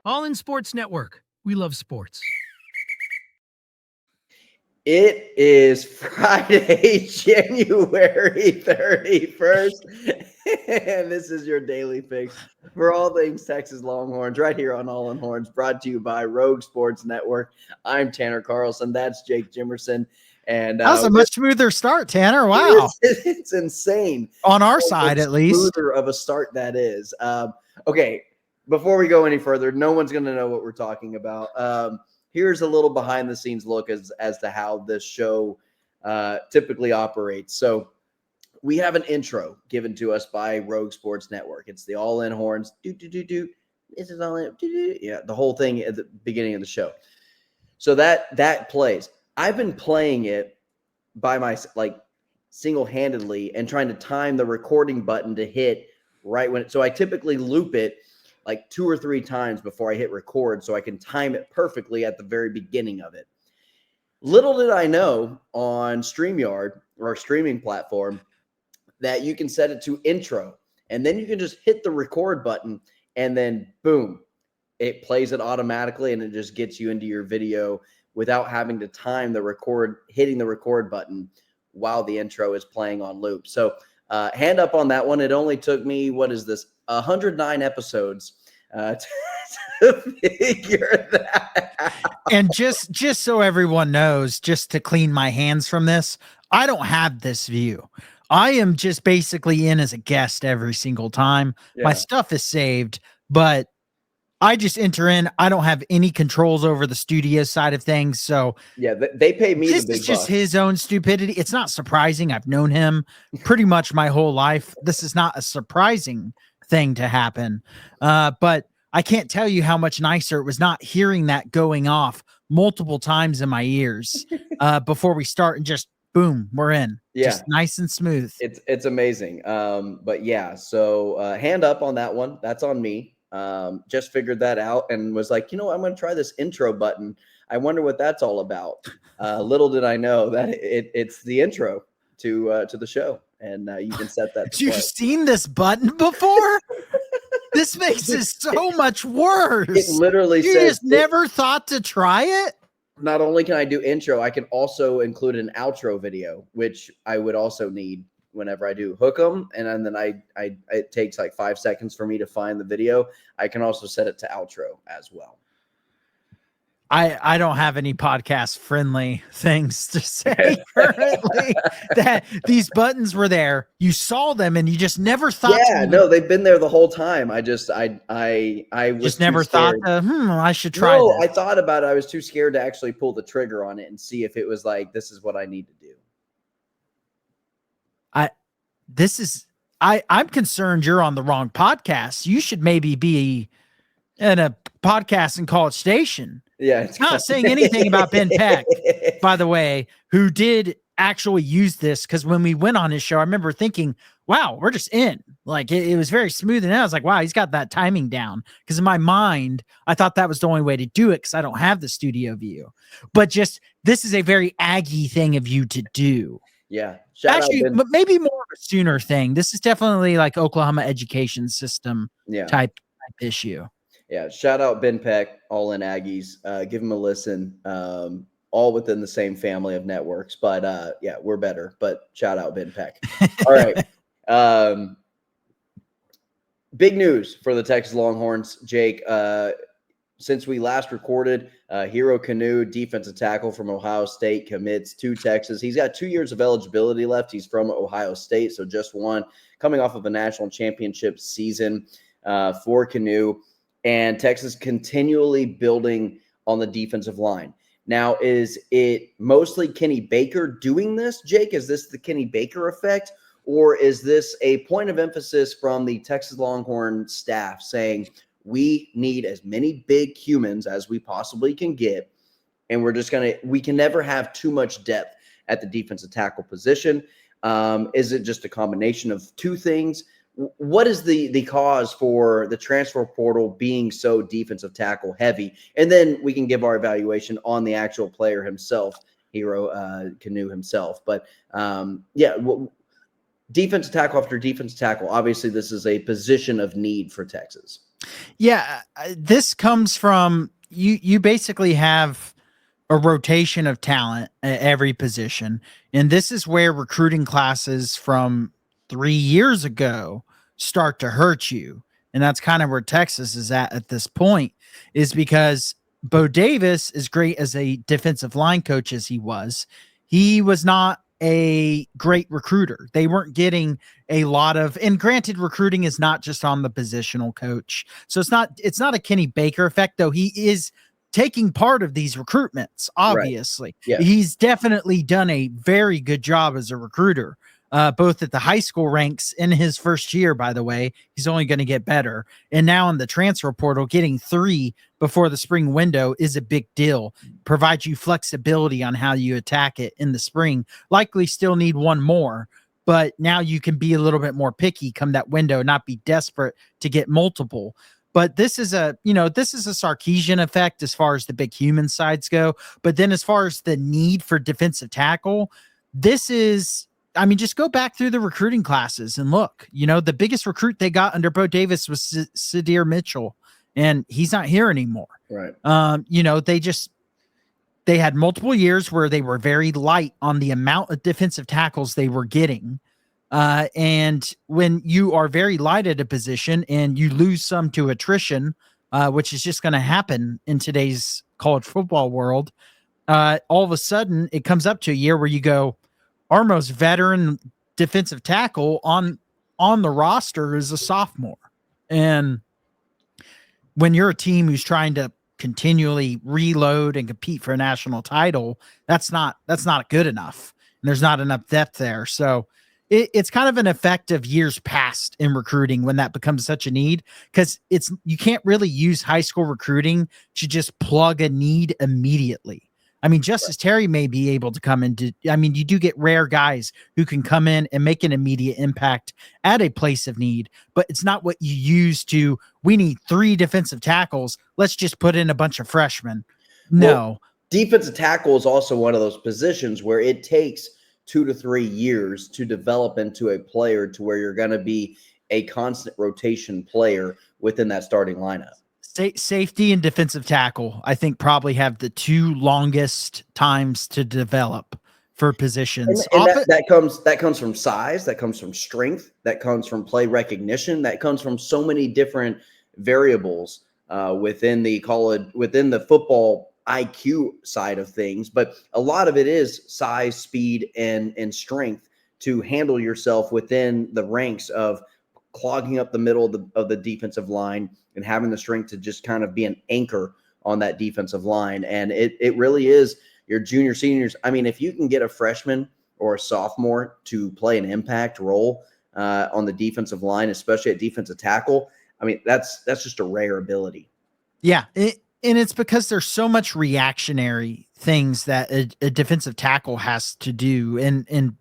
All in Sports Network. We love sports. It is Friday, January 31st, and this is your daily fix for all things Texas Longhorns right here on All in Horns, brought to you by Rogue Sports Network. I'm Tanner Carlson. That's Jake Jimerson. And that was a much smoother start, Tanner. Wow. It's insane. On our side, at least. Smoother of a start that is. Okay, before we go any further, no one's going to know what we're talking about. Here's a little behind the scenes look as to how this show typically operates. So we have an intro given to us by Rogue Sports Network. It's the All in Horns. This is all in. Yeah, the whole thing at the beginning of the show. So that plays. I've been playing it by single-handedly and trying to time the recording button to hit right when. So I typically loop it like 2 or 3 times before I hit record so I can time it perfectly at the very beginning of it. Little did I know on StreamYard, or streaming platform, that you can set it to intro, and then you can just hit the record button, and then boom, it plays it automatically, and it just gets you into your video without having to time hitting the record button while the intro is playing on loop. So hand up on that one. It only took me, 109 episodes to figure that out. And just so everyone knows, just to clean my hands from this, I don't have this view. I am just basically in as a guest every single time. Yeah. My stuff is saved, but I just enter in. I don't have any controls over the studio side of things. So yeah, they pay me. This is just his own stupidity. It's not surprising. I've known him pretty much my whole life. This is not a surprising thing to happen. But I can't tell you how much nicer it was not hearing that going off multiple times in my ears before we start, and just boom, we're in. Yeah. Just nice and smooth. It's amazing. But yeah, so hand up on that one. That's on me. Just figured that out and was like, I'm going to try this intro button. I wonder what that's all about. Little did I know that it's the intro to the show, and you can set that. You've seen this button before? This makes it so much worse. It literally you says, just never thought to try it? Not only can I do intro, I can also include an outro video, which I would also need whenever I do hook them, and then it takes like 5 seconds for me to find the video. I can also set it to outro as well. I don't have any podcast friendly things to say currently. That these buttons were there, you saw them, and you just never thought. Yeah, no, they've been there the whole time. I just was never thought I should try. No, this. I thought about it. I was too scared to actually pull the trigger on it and see if it was like, this is what I need to do. I'm concerned you're on the wrong podcast. You should maybe be in a podcast in College Station. Yeah. It's not saying anything about Ben Peck, by the way, who did actually use this. Because when we went on his show, I remember thinking, wow, we're just in. Like, it was very smooth. And I was like, wow, he's got that timing down. Because in my mind, I thought that was the only way to do it, because I don't have the studio view. But just, this is a very Aggie thing of you to do. Yeah. Actually, maybe more of a Sooner thing. This is definitely like Oklahoma education system type issue. Yeah. Shout out Ben Peck, All in Aggies. Give him a listen. All within the same family of networks. But yeah, we're better. But shout out Ben Peck. All right. Big news for the Texas Longhorns, Jake. Since we last recorded, Hero Kanu, defensive tackle from Ohio State, commits to Texas. He's got 2 years of eligibility left. He's from Ohio State, so just one, coming off of a national championship season for Kanu. And Texas continually building on the defensive line. Now, is it mostly Kenny Baker doing this, Jake? Is this the Kenny Baker effect? Or is this a point of emphasis from the Texas Longhorn staff saying, we need as many big humans as we possibly can get, and we can never have too much depth at the defensive tackle position? Is it just a combination of two things? What is the cause for the transfer portal being so defensive tackle heavy? And then we can give our evaluation on the actual player himself, Hero Kanu himself. But defensive tackle after defensive tackle. Obviously, this is a position of need for Texas. Yeah, this comes from you basically have a rotation of talent at every position. And this is where recruiting classes from 3 years ago start to hurt you. And that's kind of where Texas is at this point, is because Bo Davis, as great as a defensive line coach as he was not a great recruiter. They weren't getting a lot of, and granted, recruiting is not just on the positional coach. So it's not a Kenny Baker effect, though he is taking part of these recruitments. Right. Obviously, Yeah. he's definitely done a very good job as a recruiter, both at the high school ranks in his first year. By the way, he's only going to get better, and now in the transfer portal, getting 3 before the spring window is a big deal. Provides you flexibility on how you attack it in the spring. Likely still need 1 more, but now you can be a little bit more picky come that window, not be desperate to get multiple. But this is a Sarkisian effect as far as the big human sides go. But then as far as the need for defensive tackle, this is, I mean, just go back through the recruiting classes and look, the biggest recruit they got under Bo Davis was Sadir Mitchell, and he's not here anymore. Right. They had multiple years where they were very light on the amount of defensive tackles they were getting. And when you are very light at a position and you lose some to attrition, which is just going to happen in today's college football world, all of a sudden it comes up to a year where you go, our most veteran defensive tackle on the roster is a sophomore. And when you're a team who's trying to continually reload and compete for a national title, that's not good enough. And there's not enough depth there. So it's kind of an effect of years past in recruiting when that becomes such a need, because you can't really use high school recruiting to just plug a need immediately. I mean, Justice Terry may be able to come into, you do get rare guys who can come in and make an immediate impact at a place of need, but it's not what you use to, we need 3 defensive tackles, let's just put in a bunch of freshmen. No. Well, defensive tackle is also one of those positions where it takes 2 to 3 years to develop into a player to where you're going to be a constant rotation player within that starting lineup. Safety and defensive tackle, I think, probably have the 2 longest times to develop for positions. And that comes from size, that comes from strength, that comes from play recognition, that comes from so many different variables within the football IQ side of things. But a lot of it is size, speed, and strength to handle yourself within the ranks of clogging up the middle of the defensive line and having the strength to just kind of be an anchor on that defensive line. And it really is your junior, seniors. I mean, if you can get a freshman or a sophomore to play an impact role on the defensive line, especially at defensive tackle, I mean, that's just a rare ability. Yeah. And it's because there's so much reactionary things that a defensive tackle has to do. And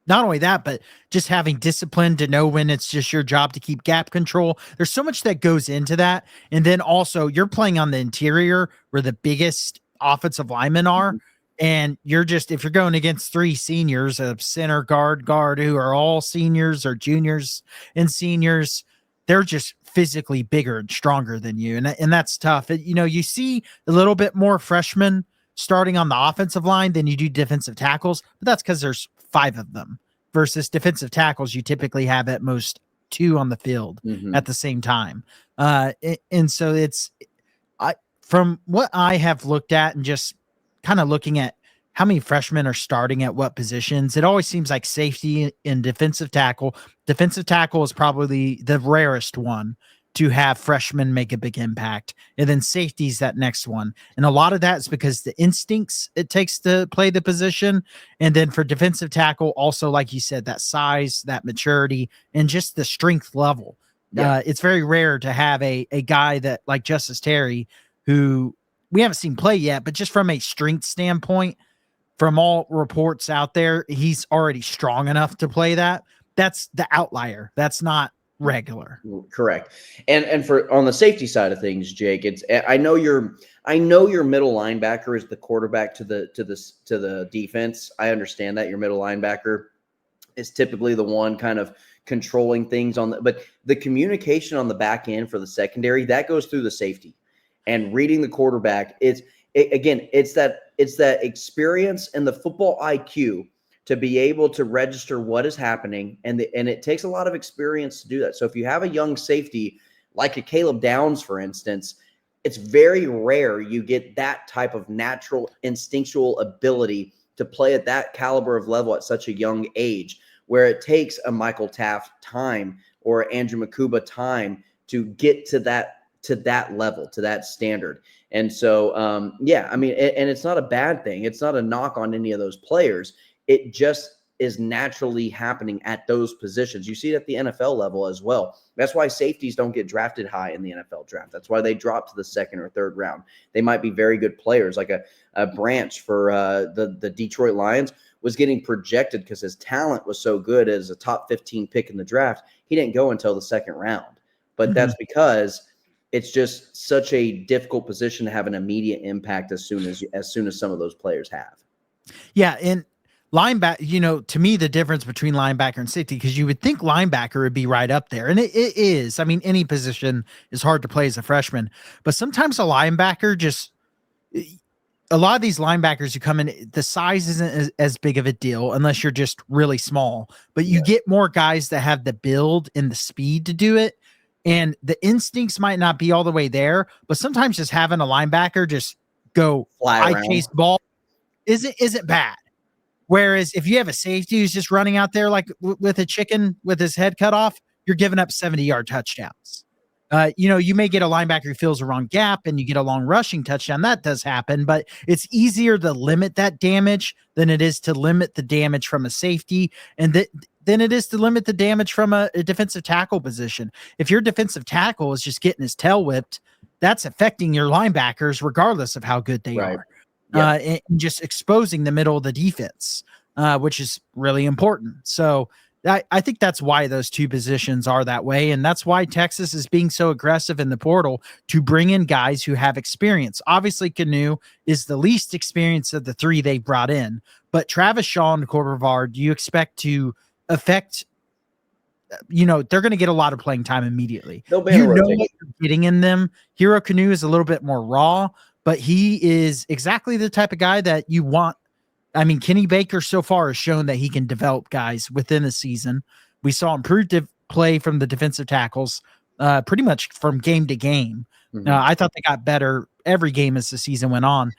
not only that, but just having discipline to know when it's just your job to keep gap control. There's so much that goes into that. And then also you're playing on the interior where the biggest offensive linemen are. Mm-hmm. And if you're going against 3 seniors, a center, guard, who are all seniors or juniors and seniors, they're just physically bigger and stronger than you. And that's tough. You see a little bit more freshmen starting on the offensive line than you do defensive tackles, but that's because there's 5 of them versus defensive tackles. You typically have at most 2 on the field at the same time. And so from what I have looked at and just kind of looking at how many freshmen are starting at what positions, it always seems like safety and defensive tackle. Defensive tackle is probably the rarest one to have freshmen make a big impact. And then safety is that next one. And a lot of that is because the instincts it takes to play the position. And then for defensive tackle, also, like you said, that size, that maturity, and just the strength level. Yeah. It's very rare to have a guy that like Justice Terry, who we haven't seen play yet, but just from a strength standpoint, from all reports out there, he's already strong enough to play that. That's the outlier. That's not regular. Correct. And for on the safety side of things, Jake, I know your middle linebacker is the quarterback to the defense. I understand that your middle linebacker is typically the one kind of controlling things but the communication on the back end for the secondary, that goes through the safety and reading the quarterback. It's that experience and the football IQ to be able to register what is happening. And it takes a lot of experience to do that. So if you have a young safety like a Caleb Downs, for instance, it's very rare you get that type of natural instinctual ability to play at that caliber of level at such a young age, where it takes a Michael Taft time or Andrew Makuba time to get to that level, to that standard. And so, I mean, and it's not a bad thing. It's not a knock on any of those players. It just is naturally happening at those positions. You see it at the NFL level as well. That's why safeties don't get drafted high in the NFL draft. That's why they drop to the second or third round. They might be very good players, like a Branch for the Detroit Lions was getting projected because his talent was so good as a top 15 pick in the draft. He didn't go until the second round. But that's because it's just such a difficult position to have an immediate impact as soon as some of those players have. Yeah, and linebacker, to me, the difference between linebacker and safety, because you would think linebacker would be right up there. And it is. I mean, any position is hard to play as a freshman. But sometimes a linebacker a lot of these linebackers who come in, the size isn't as big of a deal unless you're just really small. But you get more guys that have the build and the speed to do it. And the instincts might not be all the way there. But sometimes just having a linebacker just go fly around, chase ball isn't bad. Whereas if you have a safety who's just running out there like with a chicken with his head cut off, you're giving up 70-yard touchdowns. You may get a linebacker who fills the wrong gap and you get a long rushing touchdown. That does happen, but it's easier to limit that damage than it is to limit the damage from a safety, and than it is to limit the damage from a defensive tackle position. If your defensive tackle is just getting his tail whipped, that's affecting your linebackers regardless of how good they are. And just exposing the middle of the defense, which is really important. So I think that's why those two positions are that way. And that's why Texas is being so aggressive in the portal to bring in guys who have experience. Obviously, Kanu is the least experienced of the three they brought in, but Travis Shaw and Corvard, do you expect to affect, they're going to get a lot of playing time immediately. They'll be what you're getting in them. Hero Kanu is a little bit more raw, but he is exactly the type of guy that you want. I mean, Kenny Baker so far has shown that he can develop guys within a season. We saw improved play from the defensive tackles pretty much from game to game. I thought they got better every game as the season went on.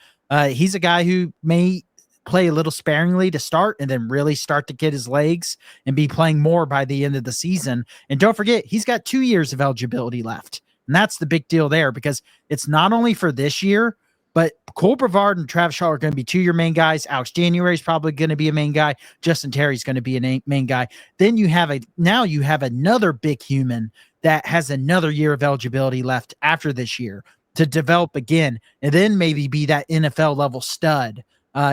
He's a guy who may play a little sparingly to start and then really start to get his legs and be playing more by the end of the season. And don't forget, he's got 2 years of eligibility left. And that's the big deal there, because it's not only for this year, but Cole Brevard and Travis Shaw are going to be 2 year main guys. Alex January is probably going to be a main guy. Justin Terry's going to be a main guy. Then you have another big human that has another year of eligibility left after this year to develop again, and then maybe be that NFL level stud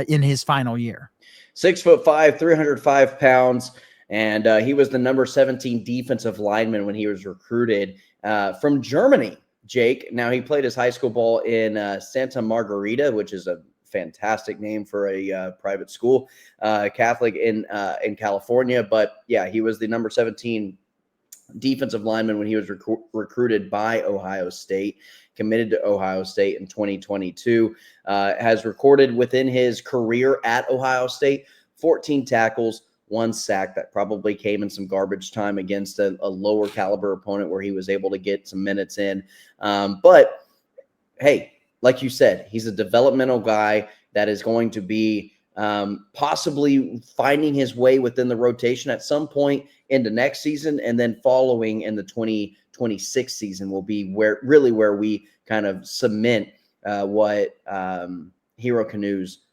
in his final year. 6'5", 305 pounds. And he was the number 17 defensive lineman when he was recruited from Germany, Jake. Now, he played his high school ball in Santa Margarita, which is a fantastic name for a private school, Catholic in California. But, yeah, he was the number 17 defensive lineman when he was recruited by Ohio State, committed to Ohio State in 2022, has recorded within his career at Ohio State 14 tackles, 1 sack. That probably came in some garbage time against a lower caliber opponent where he was able to get some minutes in. But hey, like you said, he's a developmental guy that is going to be possibly finding his way within the rotation at some point into next season, and then following in the 2026 season will be where we kind of cement what Hero Kanu's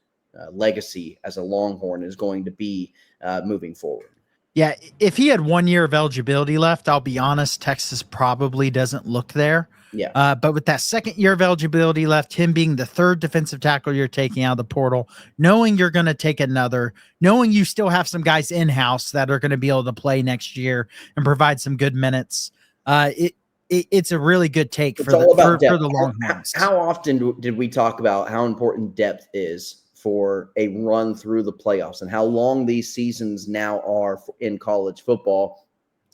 legacy as a Longhorn is going to be moving forward. Yeah, if he had 1 year of eligibility left, I'll be honest, Texas probably doesn't look there. Yeah. But with that second year of eligibility left, him being the third defensive tackle you're taking out of the portal, knowing you're going to take another, knowing you still have some guys in-house that are going to be able to play next year and provide some good minutes, it's a really good take for the Longhorns. How often did we talk about how important depth is for a run through the playoffs and how long these seasons now are in college football?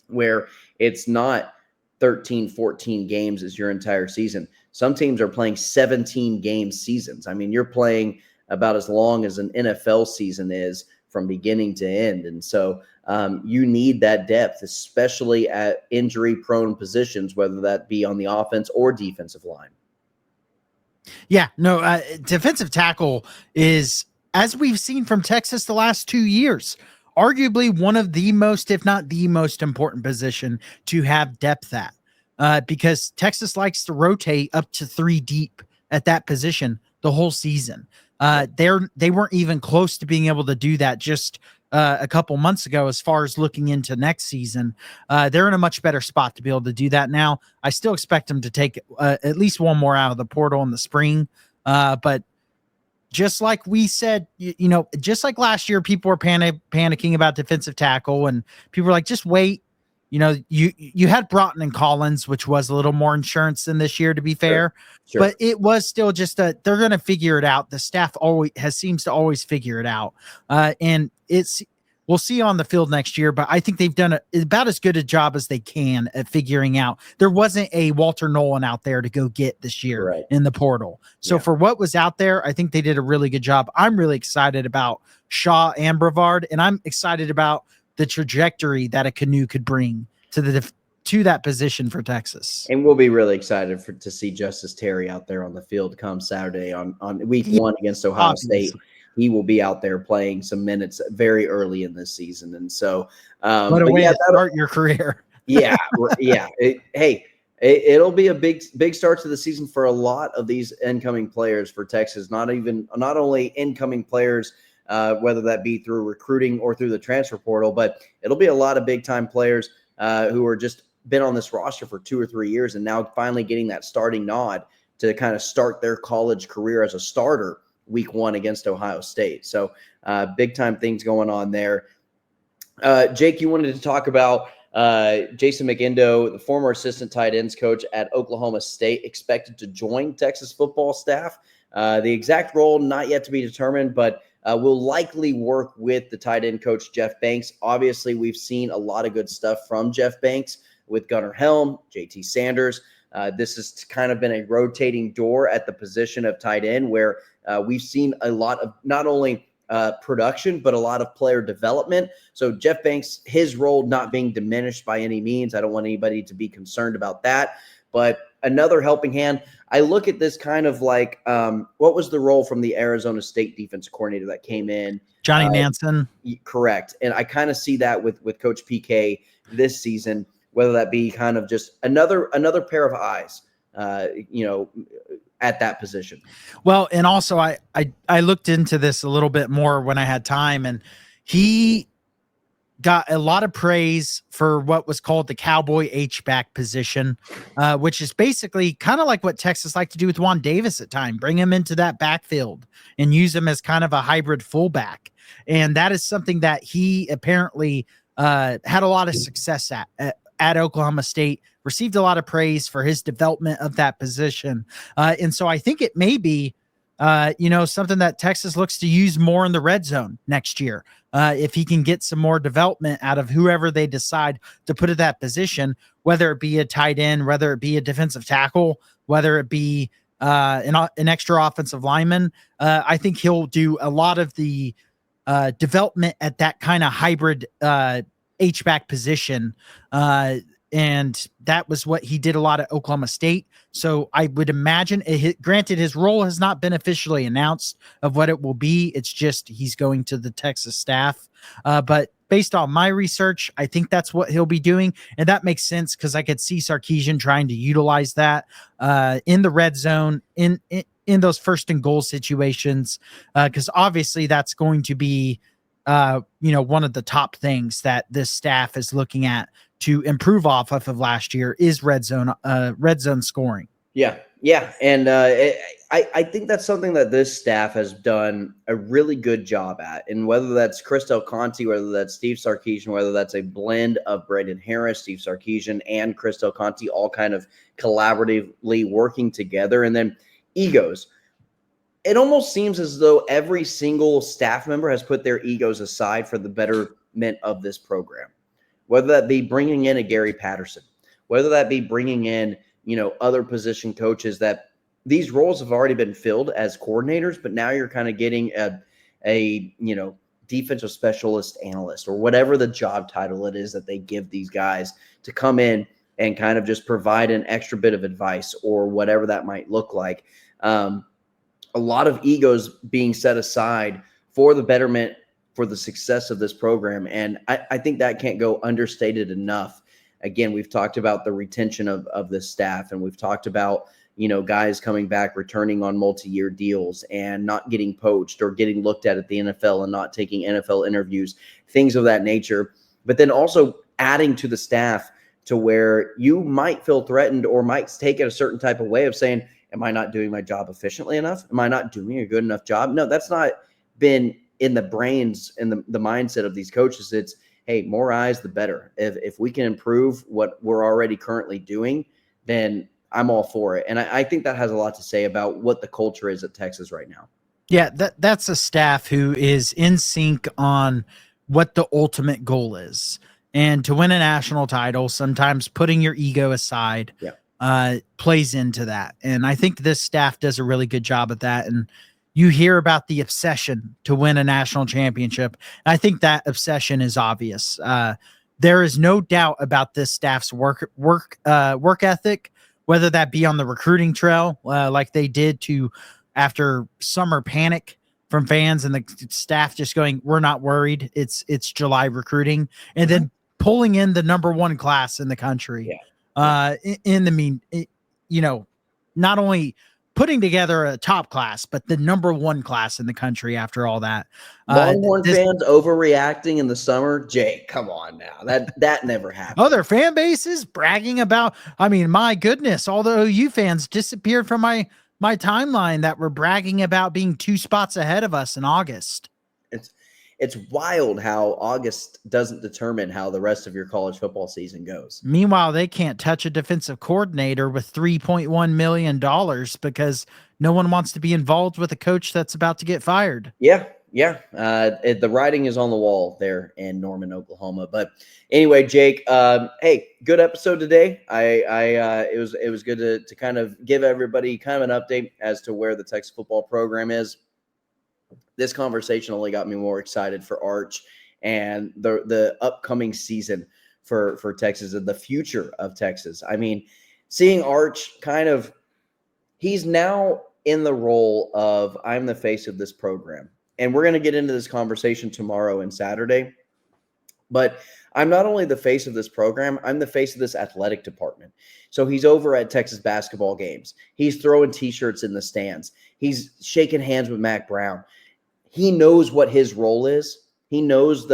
where it's not 13, 14 games as your entire season. Some teams are playing 17 game seasons. I mean, you're playing about as long as an NFL season is from beginning to end. And so you need that depth, especially at injury prone positions, whether that be on the offense or defensive line. Yeah, no, defensive tackle is, as we've seen from Texas the last 2 years, arguably one of the most, if not the most important position to have depth at, because Texas likes to rotate up to 3 deep at that position the whole season. They weren't even close to being able to do that just a couple months ago. As far as looking into next season, they're in a much better spot to be able to do that now. I still expect them to take at least one more out of the portal in the spring, but just like we said, just like last year, people were panicking about defensive tackle, and people were like, just wait. You had Broughton and Collins, which was a little more insurance than this year, to be fair. Sure. But it was still just they're going to figure it out. The staff seems to always figure it out. And we'll see on the field next year, but I think they've done about as good a job as they can at figuring out. There wasn't a Walter Nolan out there to go get this year in the portal. So for what was out there, I think they did a really good job. I'm really excited about Shaw and Brevard, and I'm excited about the trajectory that a Kanu could bring to that position for Texas. And we'll be really excited to see Justice Terry out there on the field come Saturday on week 1 against Ohio State. He will be out there playing some minutes very early in this season. And so, what a way to start your career. Yeah. It'll be a big start to the season for a lot of these incoming players for Texas, not only incoming players, whether that be through recruiting or through the transfer portal, but it'll be a lot of big time players who are just been on this roster for 2 or 3 years and now finally getting that starting nod to kind of start their college career as a starter week 1 against Ohio State. So big time things going on there. Jake, you wanted to talk about Jason McIndo, the former assistant tight ends coach at Oklahoma State, expected to join Texas football staff. The exact role not yet to be determined, but will likely work with the tight end coach, Jeff Banks. Obviously, we've seen a lot of good stuff from Jeff Banks with Gunnar Helm, JT Sanders. This has kind of been a rotating door at the position of tight end where we've seen a lot of not only production, but a lot of player development. So Jeff Banks, his role not being diminished by any means. I don't want anybody to be concerned about that. But another helping hand. I look at this kind of like, what was the role from the Arizona State defense coordinator that came in? Johnny Nansen. Correct. And I kind of see that with Coach PK this season, whether that be kind of just another pair of eyes, at that position. Well, and also I looked into this a little bit more when I had time, and he got a lot of praise for what was called the cowboy H-back position, which is basically kind of like what Texas liked to do with Juan Davis at time, bring him into that backfield and use him as kind of a hybrid fullback. And that is something that he apparently had a lot of success at Oklahoma State, received a lot of praise for his development of that position. And so I think it may be, something that Texas looks to use more in the red zone next year. If he can get some more development out of whoever they decide to put at that position, whether it be a tight end, whether it be a defensive tackle, whether it be an extra offensive lineman, I think he'll do a lot of the development at that kind of hybrid H-back position. And that was what he did a lot at Oklahoma State. So I would imagine, granted, his role has not been officially announced of what it will be. It's just he's going to the Texas staff. But based on my research, I think that's what he'll be doing. And that makes sense because I could see Sarkisian trying to utilize that in the red zone, in those first and goal situations, because obviously that's going to be one of the top things that this staff is looking at to improve off of last year is red zone scoring. Yeah. And I think that's something that this staff has done a really good job at. And whether that's Chris Del Conte, whether that's Steve Sarkisian, whether that's a blend of Brandon Harris, Steve Sarkisian, and Chris Del Conte, all kind of collaboratively working together. And then egos. It almost seems as though every single staff member has put their egos aside for the betterment of this program. whether that be bringing in a Gary Patterson, whether that be bringing in, other position coaches, that these roles have already been filled as coordinators, but now you're kind of getting a defensive specialist analyst or whatever the job title it is that they give these guys to come in and kind of just provide an extra bit of advice or whatever that might look like. A lot of egos being set aside for the betterment, for the success of this program. And I think that can't go understated enough. Again, we've talked about the retention of the staff, and we've talked about, guys coming back, returning on multi-year deals and not getting poached or getting looked at the NFL and not taking NFL interviews, things of that nature. But then also adding to the staff to where you might feel threatened or might take it a certain type of way of saying, am I not doing my job efficiently enough? Am I not doing a good enough job? No, that's not been in the brains and the mindset of these coaches. It's, hey, more eyes, the better. If we can improve what we're already currently doing, then I'm all for it. And I think that has a lot to say about what the culture is at Texas right now. Yeah, that's a staff who is in sync on what the ultimate goal is. And to win a national title, sometimes putting your ego aside plays into that. And I think this staff does a really good job at that. And you hear about the obsession to win a national championship. And I think that obsession is obvious. There is no doubt about this staff's work ethic, whether that be on the recruiting trail, like they did after summer panic from fans and the staff just going, we're not worried. It's July recruiting, and then pulling in the number one class in the country. Not only putting together a top class, but the number one class in the country after all that. Longhorn fans overreacting in the summer. Jake, come on now. That never happened. Other fan bases bragging about, my goodness, all the OU fans disappeared from my timeline that were bragging about being 2 spots ahead of us in August. It's wild how August doesn't determine how the rest of your college football season goes. Meanwhile, they can't touch a defensive coordinator with $3.1 million because no one wants to be involved with a coach that's about to get fired. Yeah. The writing is on the wall there in Norman, Oklahoma. But anyway, Jake, hey, good episode today. It was good to kind of give everybody kind of an update as to where the Texas football program is. This conversation only got me more excited for Arch and the upcoming season for Texas and the future of Texas. Seeing Arch he's now in the role of, I'm the face of this program. And we're going to get into this conversation tomorrow and Saturday. But I'm not only the face of this program, I'm the face of this athletic department. So he's over at Texas basketball games. He's throwing T-shirts in the stands. He's shaking hands with Mac Brown. He knows what his role is. He knows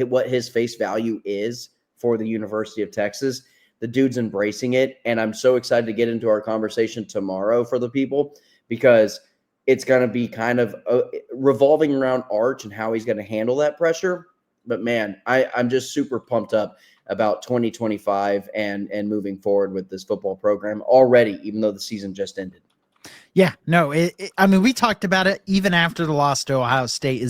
what his face value is for the University of Texas. The dude's embracing it. And I'm so excited to get into our conversation tomorrow for the people, because it's going to be kind of revolving around Arch and how he's going to handle that pressure. But man, I'm just super pumped up about 2025 and moving forward with this football program already, even though the season just ended. Yeah, no, we talked about it even after the loss to Ohio State.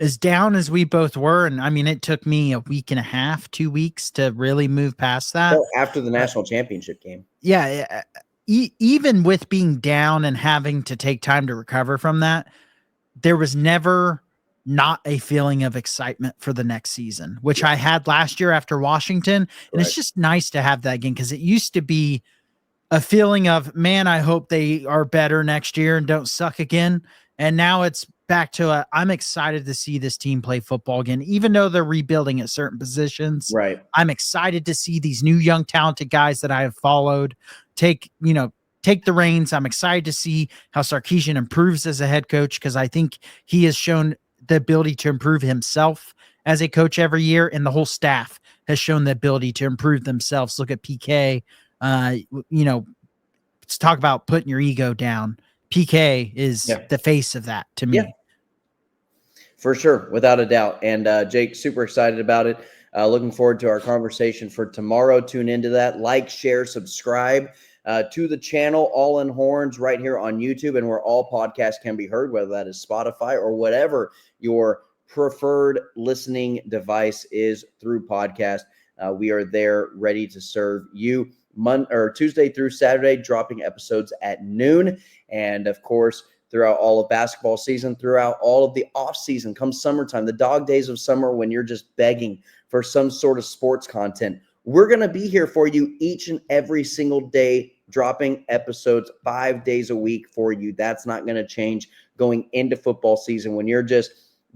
As down as we both were, and it took me a week and a half, 2 weeks to really move past that. Well, after the national championship game. Yeah, even with being down and having to take time to recover from that, there was never not a feeling of excitement for the next season, which I had last year after Washington. And It's just nice to have that again, because it used to be a feeling of, man, I hope they are better next year and don't suck again. And now it's back to I'm excited to see this team play football again, even though they're rebuilding at certain positions. Right. I'm excited to see these new young talented guys that I have followed take the reins. I'm excited to see how Sarkisian improves as a head coach, because I think he has shown the ability to improve himself as a coach every year, and the whole staff has shown the ability to improve themselves. Look at PK. Let's talk about putting your ego down. PK is the face of that to me. Yeah. For sure, without a doubt. And Jake, super excited about it. Looking forward to our conversation for tomorrow. Tune into that. Like, share, subscribe to the channel, All in Horns, right here on YouTube, and where all podcasts can be heard, whether that is Spotify or whatever your preferred listening device is through podcast. We are there ready to serve you Tuesday through Saturday, dropping episodes at noon. And of course, throughout all of basketball season, throughout all of the off season, come summertime, the dog days of summer when you're just begging for some sort of sports content, we're going to be here for you each and every single day, dropping episodes 5 days a week for you. That's not going to change going into football season when you're just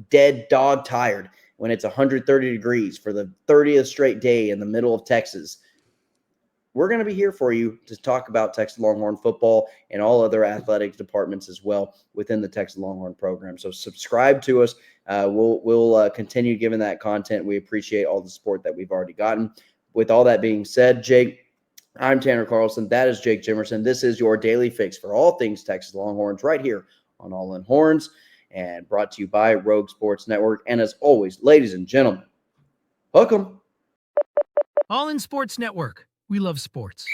dead dog tired, when it's 130 degrees for the 30th straight day in the middle of Texas. We're going to be here for you to talk about Texas Longhorn football and all other athletics departments as well within the Texas Longhorn program. So subscribe to us. We'll continue giving that content. We appreciate all the support that we've already gotten. With all that being said, Jake, I'm Tanner Carlson. That is Jake Jimerson. This is your daily fix for all things Texas Longhorns right here on All In Horns, and brought to you by Rogue Sports Network. And as always, ladies and gentlemen, welcome. All in Sports Network. We love sports.